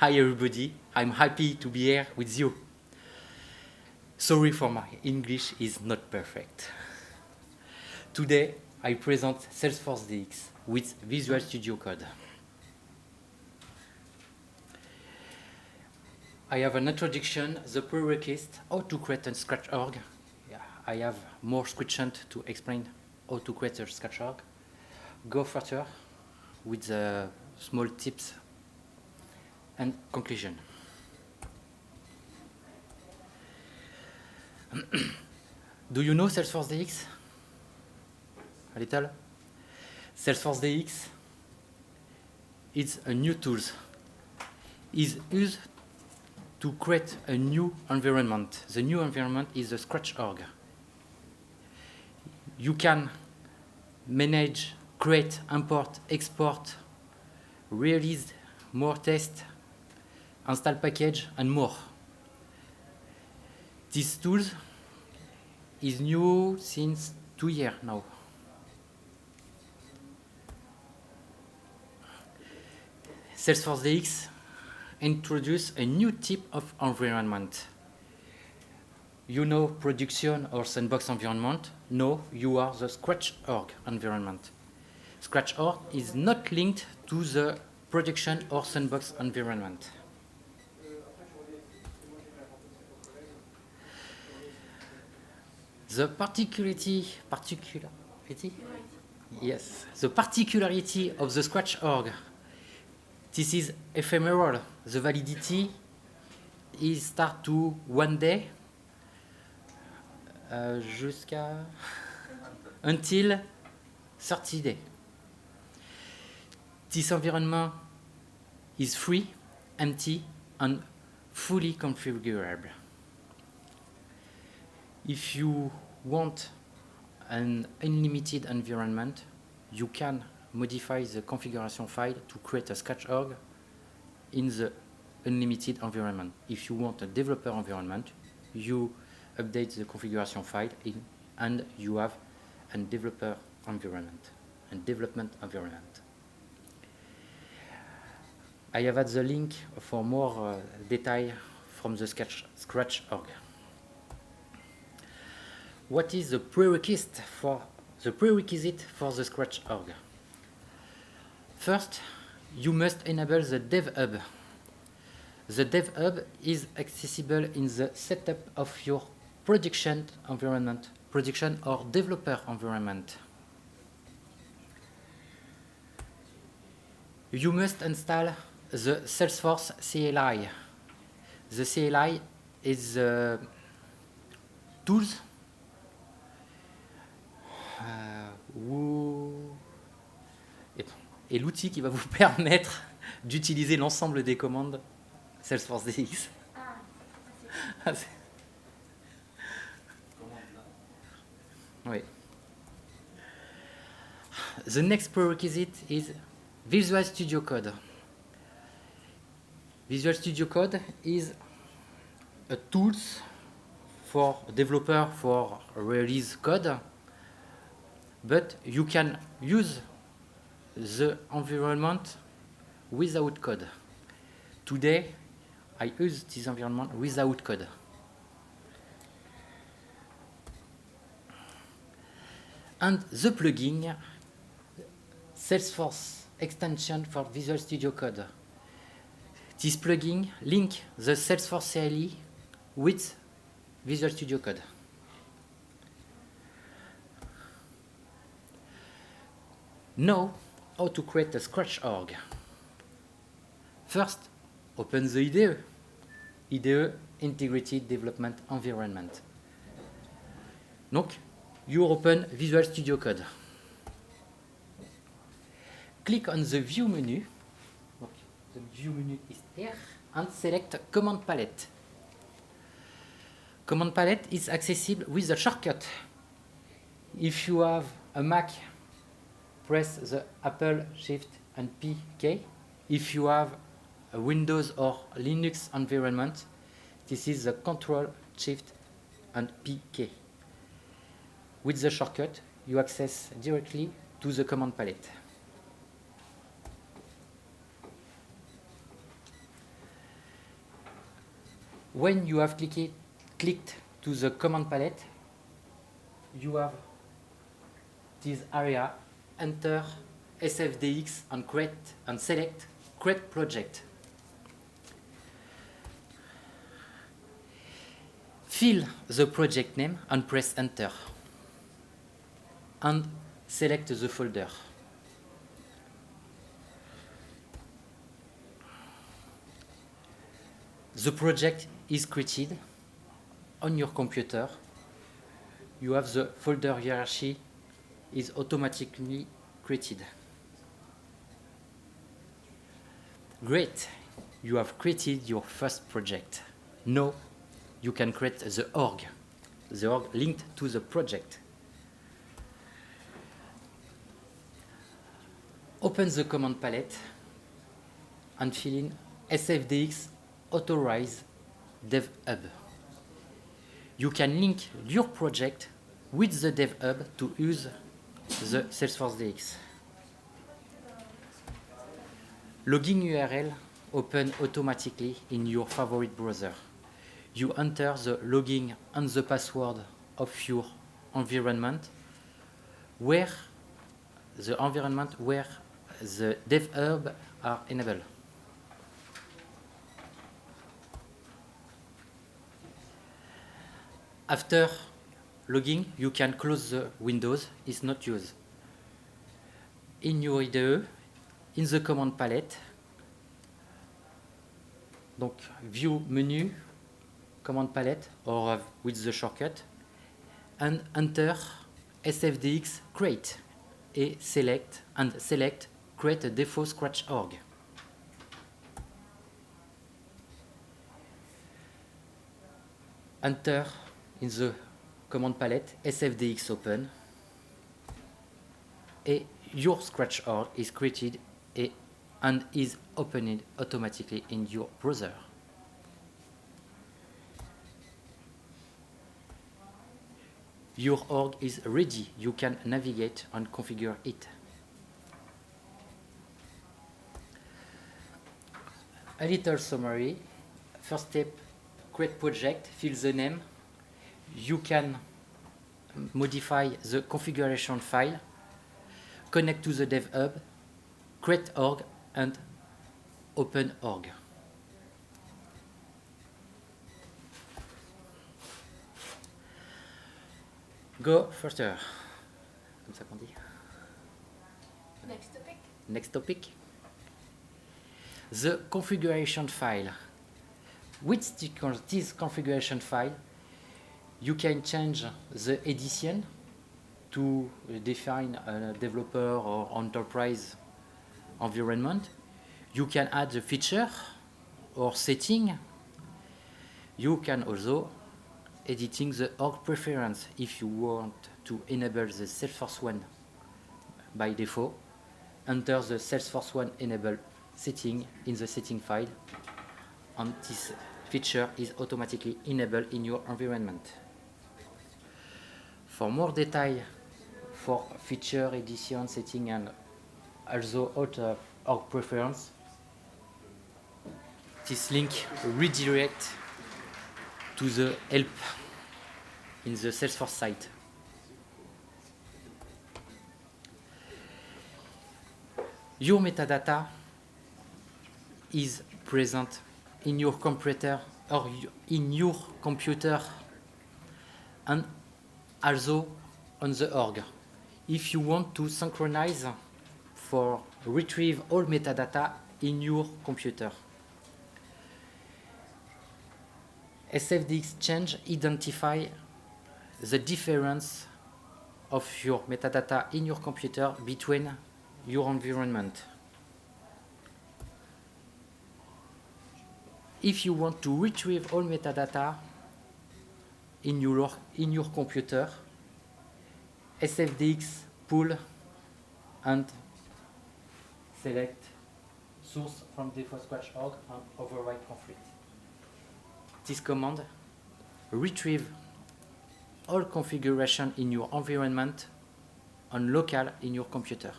Hi everybody, I'm happy to be here with you. Sorry for my English is not perfect. Today I present Salesforce DX with Visual Studio Code. I have an introduction, the prerequisite, how to create a Scratch org. I have more screenshots to explain how to create a Scratch org. Go further with the small tips and conclusion. Do you know Salesforce DX? A little? Salesforce DX is a new tool. It's used to create a new environment. The new environment is the Scratch org. You can manage, create, import, export, release, more test, install package, and more. This tool is new since 2 years now. Salesforce DX introduced a new type of environment. You know production or sandbox environment. No, you are the Scratch org environment. Scratch org is not linked to the production or sandbox environment. The particularity of the Scratch org, this is ephemeral. The validity is start to 1 day until 30 days. This environment is free, empty, and fully configurable. If you want an unlimited environment, you can modify the configuration file to create a Scratch org in the unlimited environment. If you want a developer environment, you update the configuration file and you have a developer environment and development environment. I have added the link for more detail from the Scratch org. What is the prerequisite for the Scratch org? First, you must enable the Dev Hub. The Dev Hub is accessible in the setup of your production environment, production or developer environment. You must install the Salesforce CLI. The CLI is tools et l'outil qui va vous permettre d'utiliser l'ensemble des commandes Salesforce DX. Oui. The next prerequisite is Visual Studio Code. Visual Studio Code is a tool for developer for release code, but you can use the environment without code. Today, I use this environment without code. And the plugin, Salesforce extension for Visual Studio Code. This plugin links the Salesforce CLI with Visual Studio Code. Now, how to create a Scratch org. First, open the IDE. IDE, Integrated Development Environment. Donc, you open Visual Studio Code. Click on the View menu. The View menu is here, and select Command Palette. Command Palette is accessible with a shortcut. If you have a Mac, press the Apple Shift and P key. If you have a Windows or Linux environment, this is the Control Shift and P key. With the shortcut, you access directly to the command palette. When you have clicked to the command palette, you have this area, enter SFDX and create and select create project. Fill the project name and press enter. And select the folder. The project is created on your computer. You have the folder hierarchy is automatically created. Great, you have created your first project. Now you can create the org linked to the project. Open the command palette and fill in SFDX authorize dev hub. You can link your project with the dev hub to use the Salesforce DX. Login URL open automatically in your favorite browser. You enter the login and the password of your environment where the dev hub are enabled. After logging, you can close the windows, it's not used. In your IDE, in the command palette, donc view menu, command palette, or with the shortcut, and enter SFDX create, and select create a default scratch org. Enter in the command palette SFDX open, and your scratch org is created and is opened automatically in your browser. Your org is ready. You can navigate and configure it. A little summary. First step, create project, fill the name. You can modify the configuration file, connect to the dev hub, create org, and open org. Go further. Comme ça qu'on dit. Next topic. Next topic. The configuration file. With this configuration file, you can change the edition to define a developer or enterprise environment. You can add the feature or setting. You can also editing the org preference if you want to enable the Salesforce One by default. Enter the Salesforce One enable setting in the setting file, and this feature is automatically enabled in your environment. For more detail for feature, edition, setting, and also other org preference, this link redirect to the help in the Salesforce site. Your metadata is present in your computer or in your computer and also on the org. If you want to synchronize for retrieve all metadata in your computer. SFDX change identify the difference of your metadata in your computer between your environment. If you want to retrieve all metadata in your computer, SFDX pull and select source from default scratch org and override conflict. This command retrieve all configuration in your environment on local in your computer.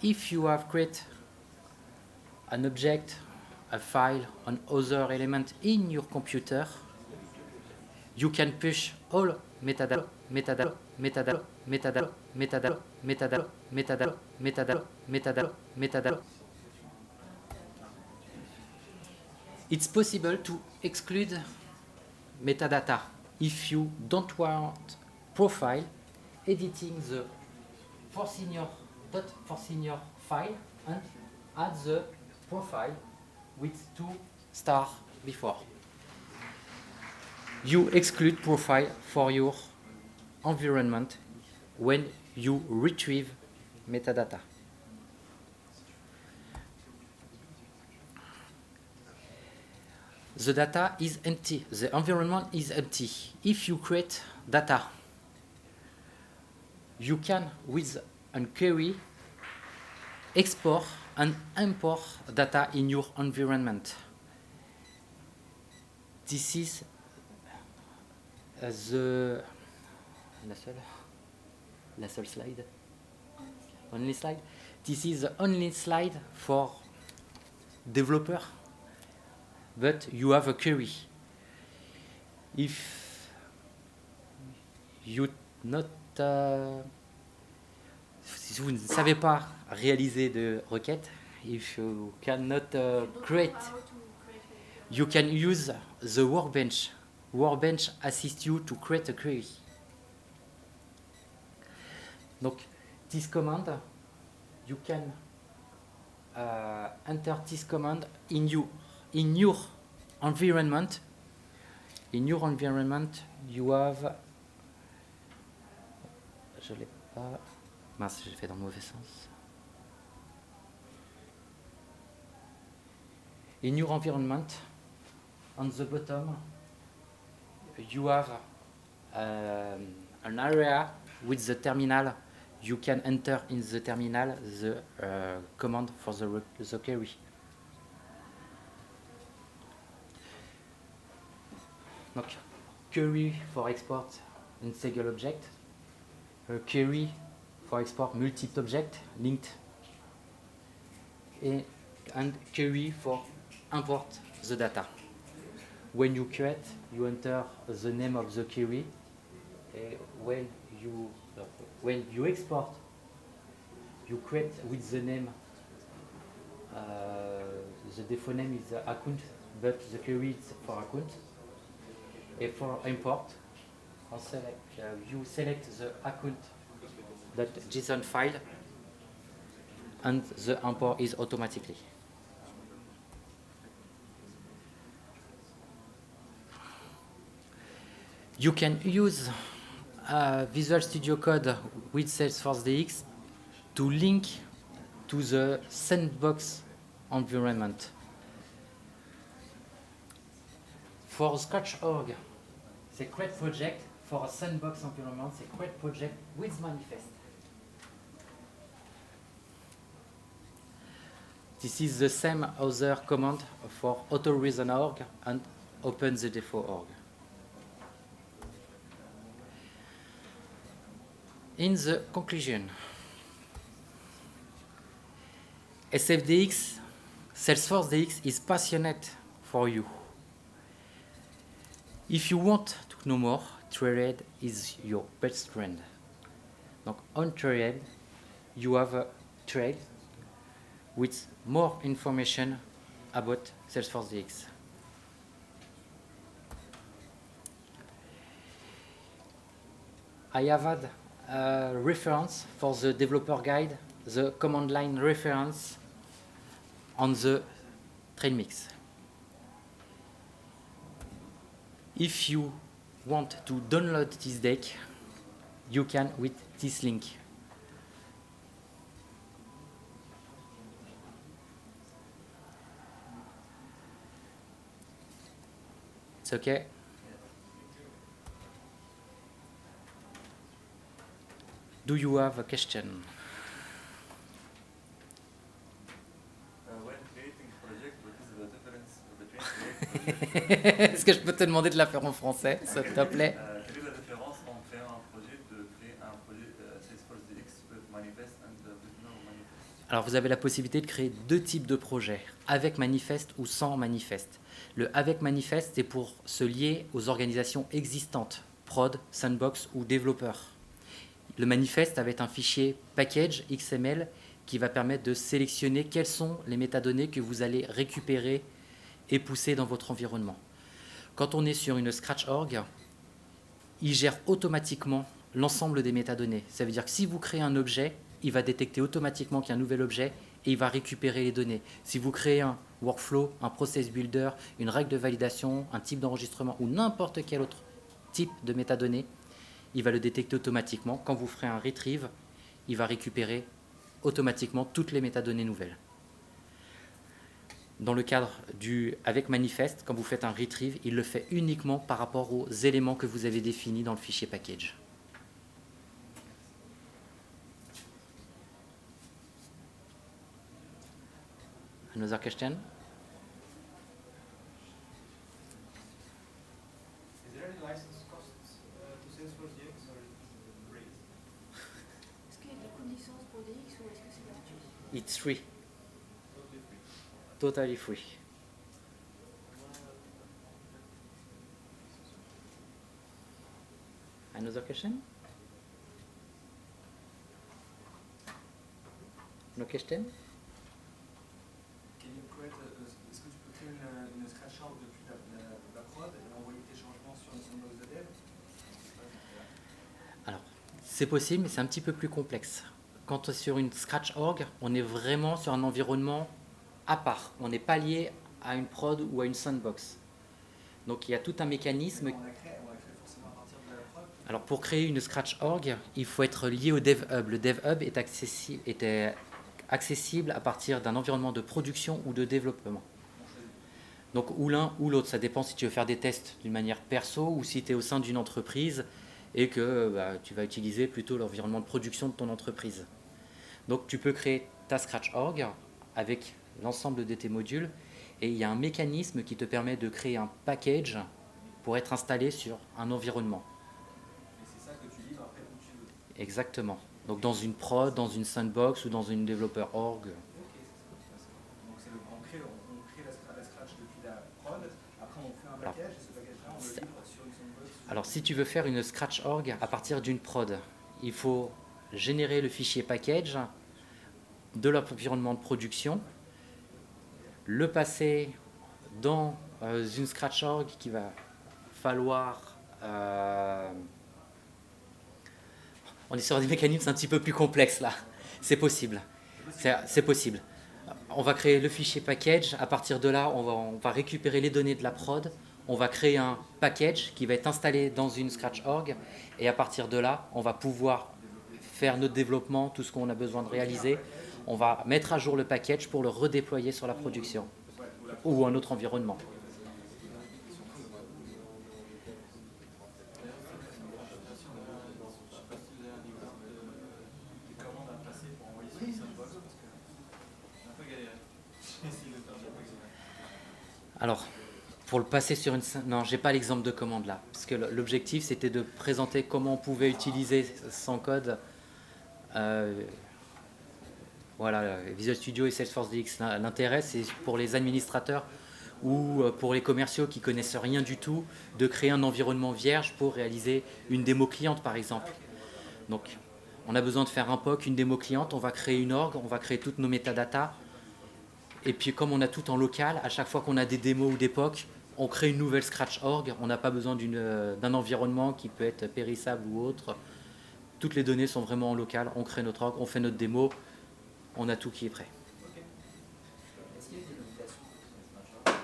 If you have created an object, a file, an other element in your computer, you can push all metadata, metadata, metadata, metadata, metadata, metadata, metadata, metadata, metadata, metadata. It's possible to exclude metadata if you don't want profile editing the .forSenior file and add the profile with 2 stars before. You exclude profile for your environment when you retrieve metadata. The data is empty, the environment is empty. If you create data, you can, with a query, export and import data in your environment. This is la seule slide. Only slide. This is the only slide for developer, but you have a query. If you not si vous ne savez pas réaliser de requête, if you cannot create, you can use the workbench. Workbench assists you to create a query. Donc, this command, you can enter this command in your environment. In your environment, you have. Je l'ai pas. Mince, j'ai fait dans le mauvais sens. In your environment, on the bottom, you have an area with the terminal. You can enter in the terminal the command for the query. Donc, query for export in single object, query for export multiple object linked, and query for import the data. When you create, you enter the name of the query. When you export, you create with the name. The default name is account, but the query is for account. And for import, you select the account.json file, and the import is automatically. You can use Visual Studio Code with Salesforce DX to link to the sandbox environment. For Scratch.org, c'est create project for a sandbox environment, c'est create project with manifest. This is the same other command for AutoReason.org and OpenTheDefo.org. In the conclusion, SFDX, Salesforce DX is passionate for you. If you want to know more, Trailhead is your best friend. Donc, on Trailhead, you have a thread with more information about Salesforce DX. I have had a reference for the developer guide, the command line reference on the trail mix. If you want to download this deck, you can with this link. It's okay? Do you have a question? When creating project, what is the difference between create Est-ce que je peux te demander de la faire en français, s'il te plaît? quelle est la différence entre créer un projet Salesforce DX with manifest and with no manifest? Alors vous avez la possibilité de créer deux types de projets, avec manifeste ou sans manifeste. Le avec manifeste, c'est pour se lier aux organisations existantes, prod, sandbox ou développeurs. Le manifeste avec un fichier package XML qui va permettre de sélectionner quelles sont les métadonnées que vous allez récupérer et pousser dans votre environnement. Quand on est sur une Scratch Org, il gère automatiquement l'ensemble des métadonnées. Ça veut dire que si vous créez un objet, il va détecter automatiquement qu'il y a un nouvel objet et il va récupérer les données. Si vous créez un workflow, un process builder, une règle de validation, un type d'enregistrement ou n'importe quel autre type de métadonnées, il va le détecter automatiquement. Quand vous ferez un retrieve, il va récupérer automatiquement toutes les métadonnées nouvelles. Dans le cadre du avec manifeste, quand vous faites un retrieve, il le fait uniquement par rapport aux éléments que vous avez définis dans le fichier package. Another question? Is there any license costs to Salesforce DX or free? Est-ce qu'il y a des coûts de licence pour DX ou est-ce que c'est gratuit? It's free, Totally free. totally free. Another question? No question? Can you create est-ce que tu peux créer une scratch org depuis la prod et envoyer tes changements sur une sandbox de dev? Alors, c'est possible, mais c'est un petit peu plus complexe. Quand on est sur une Scratch Org, on est vraiment sur un environnement à part. On n'est pas lié à une prod ou à une sandbox. Donc il y a tout un mécanisme. On l'a créé forcément à partir de la prod. Alors pour créer une Scratch Org, il faut être lié au DevHub. Le DevHub est accessible à partir d'un environnement de production ou de développement. Donc ou l'un ou l'autre, ça dépend si tu veux faire des tests d'une manière perso ou si tu es au sein d'une entreprise et que tu vas utiliser plutôt l'environnement de production de ton entreprise. Donc tu peux créer ta Scratch Org avec l'ensemble de tes modules et il y a un mécanisme qui te permet de créer un package pour être installé sur un environnement. Et c'est ça que tu livres après où tu veux. Exactement. Donc dans une prod, dans une sandbox ou dans une développeur org. Ok, donc on crée la scratch depuis la prod, après on fait un package et ce package-là on le livre sur une sandbox. Alors si tu veux faire une Scratch Org à partir d'une prod, il faut générer le fichier package de l'environnement de production, le passer dans une Scratch Org qui va falloir... on est sur des mécanismes un petit peu plus complexes là. C'est possible. C'est possible. On va créer le fichier package. À partir de là, on va récupérer les données de la prod. On va créer un package qui va être installé dans une Scratch Org. Et à partir de là, on va pouvoir faire notre développement, tout ce qu'on a besoin de réaliser. On va mettre à jour le package pour le redéployer sur la production ou un autre environnement. Alors, pour le passer sur une... Non, j'ai pas l'exemple de commande là, parce que l'objectif c'était de présenter comment on pouvait utiliser sans code voilà, Visual Studio et Salesforce DX. L'intérêt c'est pour les administrateurs ou pour les commerciaux qui connaissent rien du tout, de créer un environnement vierge pour réaliser une démo cliente par exemple. Donc, on a besoin de faire un POC, une démo cliente, on va créer une org, on va créer toutes nos métadatas. Et puis comme on a tout en local, à chaque fois qu'on a des démos ou des POC, on crée une nouvelle Scratch Org. On n'a pas besoin d'un environnement qui peut être périssable ou autre. Toutes les données sont vraiment en local. On crée notre org, on fait notre démo, on a tout qui est prêt. Est-ce qu'il y a des limitations sur les Scratch Org?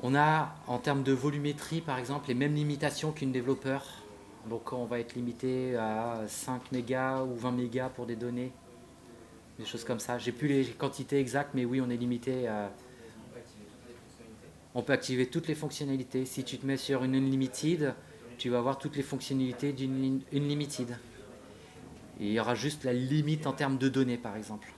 On a, en termes de volumétrie par exemple, les mêmes limitations qu'une développeur. Donc on va être limité à 5 mégas ou 20 mégas pour des données. Des choses comme ça. J'ai plus les quantités exactes, mais oui, on est limité à... On peut activer toutes les fonctionnalités. Si tu te mets sur une Unlimited, tu vas avoir toutes les fonctionnalités d'une Unlimited. Et il y aura juste la limite en termes de données, par exemple.